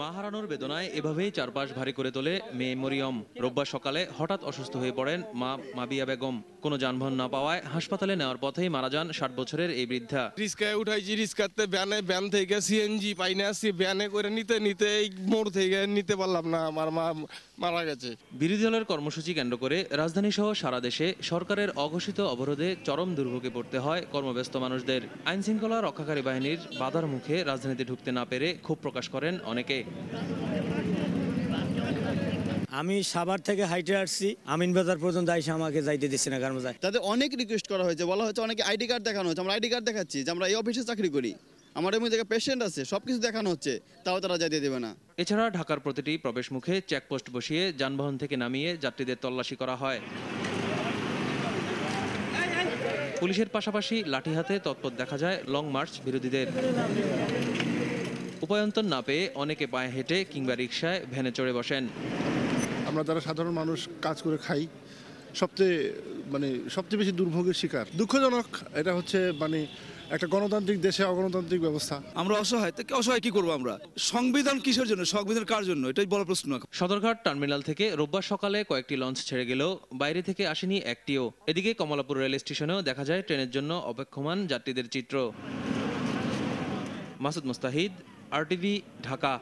মা হারানোর বেদনায় এভাবেই চারপাশ ভারী করে তোলে মেয়ে মরিয়ম। রোববার সকালে হঠাৎ অসুস্থ হয়ে পড়েন মা মাবিয়া বেগম। কোনো যানবাহন না পাওয়ায় হাসপাতালে নেওয়ার পথেই মারা যান 60 বছরের এই বৃদ্ধা। রিস্কায় উঠাইছি, রিস্কাতে ভ্যান থেকে সিএনজি পাই না, ভ্যানে করে নিতে নিতে এই মোড় থেকে নিতে পারলাম না, আমার মা মারা গেছে। বিরোধী দলের কর্মসূচি কেন্দ্র করে রাজধানী সহ সারা দেশে সরকারের অঘোষিত অবরোধে চরম দুর্ভোগে পড়তে হয় কর্মব্যস্ত মানুষদের। আইন শৃঙ্খলা রক্ষাকারী বাহিনীর বাধার মুখে রাজধানীতে ঢুকতে না পেরে ক্ষোভ প্রকাশ করেন অনেকে। আমি সাভার থেকে হাইটে আসছি, আমিন বাজার পর্যন্ত আইসা আমাকে যাইতে দিচ্ছে না কারণ তাদের অনেক রিকোয়েস্ট করা হয়েছে, বলা হচ্ছে অনেকে আইডি কার্ড দেখানো হচ্ছে, আমরা আইডি কার্ড দেখাচ্ছি যে আমরা এই অফিসে চাকরি করি, আমার এমন জায়গায় পেশেন্ট আছে, সবকিছু দেখানো হচ্ছে, তাও তারা যাইতে দেবে না। এছাড়া ঢাকার প্রতিটি প্রবেশ মুখে চেকপোস্ট বসিয়ে যানবাহন থেকে নামিয়ে যাত্রীদের তল্লাশি করা হয়। পুলিশের পাশাপাশি লাঠি হাতে তৎপর দেখা যায় লং মার্চ বিরোধীদের। উপায়ন্তর না পেয়ে অনেকে পায়ে হেঁটে কিংবা রিকশায় ভ্যানে চড়ে বসেন। আমরা যারা সাধারণ মানুষ কাজ করে খাই সবচেয়ে বেশি দুর্ভোগের শিকার। দুঃখজনক, এটা হচ্ছে একটা গণতান্ত্রিক দেশে অগণতান্ত্রিক ব্যবস্থা। আমরা অসহায়, অসহায় কি করবো আমরা? সংবিধান কিসের জন্য, সংবিধান কার জন্য, এটাই বড় প্রশ্ন। সদরঘাট টার্মিনাল থেকে রোববার সকালে কয়েকটি লঞ্চ ছেড়ে গেলেও বাইরে থেকে আসেনি একটিও। এদিকে কমলাপুর রেল স্টেশনেও দেখা যায় ট্রেনের জন্য অপেক্ষমান যাত্রীদের চিত্র। মাসুদ মুস্তাহিদ, RTV, ঢাকা।